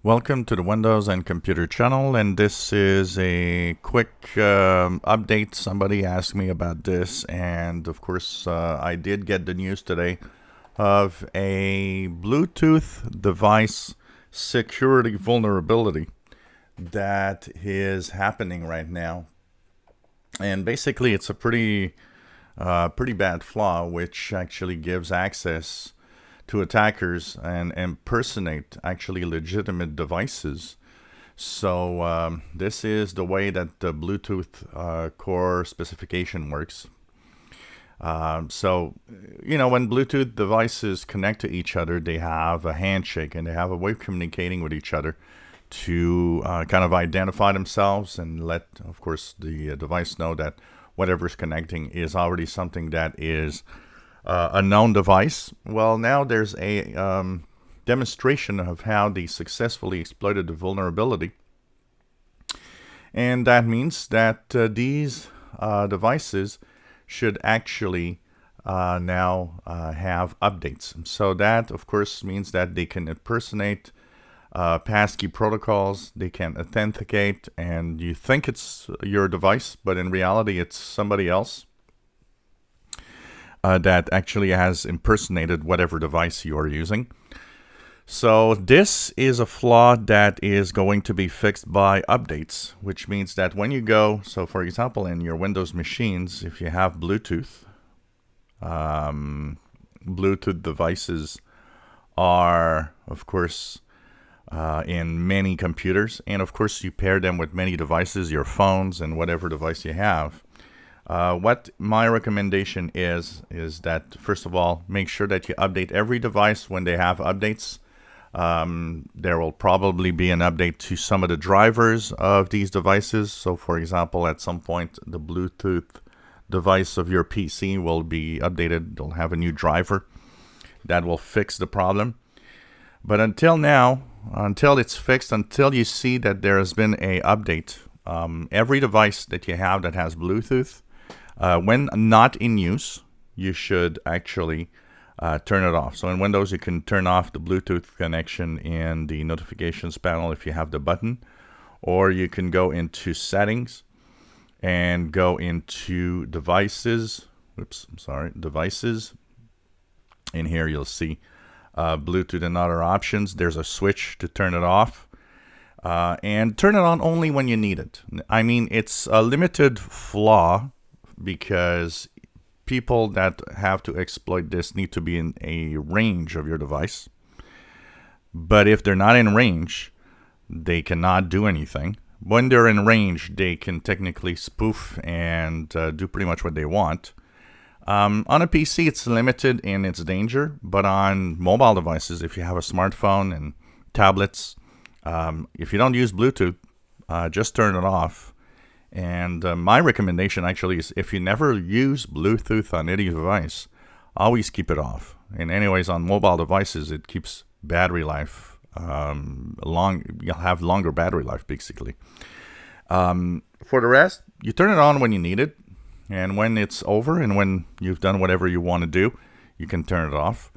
Welcome to the Windows and Computer channel, and this is a quick update. Somebody asked me about this, and of course I did get the news today of a Bluetooth device security vulnerability that is happening right now. And basically it's a pretty bad flaw, which actually gives access to attackers and impersonate actually legitimate devices. So this is the way that the Bluetooth core specification works. So, when Bluetooth devices connect to each other, they have a handshake and they have a way of communicating with each other to kind of identify themselves and let, of course, the device know that whatever's connecting is already something that is a known device. Well, now there's a demonstration of how they successfully exploited the vulnerability. And that means that these devices should actually now have updates. So that, of course, means that they can impersonate passkey protocols, they can authenticate, and you think it's your device, but in reality it's somebody else that actually has impersonated whatever device you are using. So this is a flaw that is going to be fixed by updates, which means that when you go, so for example, in your Windows machines, if you have Bluetooth, Bluetooth devices are, of course, in many computers, and of course you pair them with many devices, your phones and whatever device you have. What my recommendation is that, first of all, make sure that you update every device when they have updates. There will probably be an update to some of the drivers of these devices. So, for example, at some point, the Bluetooth device of your PC will be updated. They'll have a new driver that will fix the problem. But until now, until it's fixed, until you see that there has been a update, every device that you have that has Bluetooth, when not in use, you should actually turn it off. So in Windows, you can turn off the Bluetooth connection in the notifications panel if you have the button, or you can go into settings and go into devices. Devices. In here, you'll see Bluetooth and other options. There's a switch to turn it off. And turn it on only when you need it. I mean, it's a limited flaw because people that have to exploit this need to be in a range of your device. But if they're not in range, they cannot do anything. When they're in range, they can technically spoof and do pretty much what they want. On a PC, it's limited in its danger, but on mobile devices, if you have a smartphone and tablets, if you don't use Bluetooth, just turn it off. And my recommendation actually is, if you never use Bluetooth on any device, always keep it off. And anyways, on mobile devices, it keeps battery life you'll have longer battery life, basically. For the rest, you turn it on when you need it. And when it's over and when you've done whatever you want to do, you can turn it off.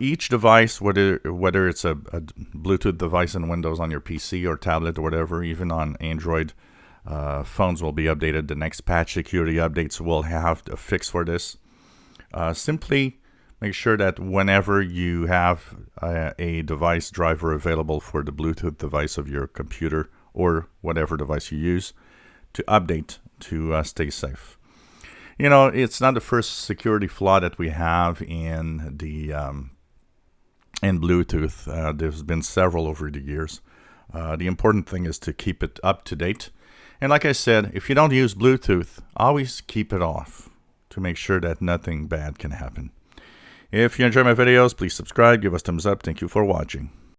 Each device, whether it's a Bluetooth device in Windows on your PC or tablet or whatever, even on Android, phones will be updated. The next patch security updates will have a fix for this. Simply make sure that whenever you have a device driver available for the Bluetooth device of your computer or whatever device you use, to update to stay safe. It's not the first security flaw that we have in the in Bluetooth. There's been several over the years. The important thing is to keep it up to date. And like I said, if you don't use Bluetooth, always keep it off to make sure that nothing bad can happen. If you enjoy my videos, please subscribe, give us thumbs up. Thank you for watching.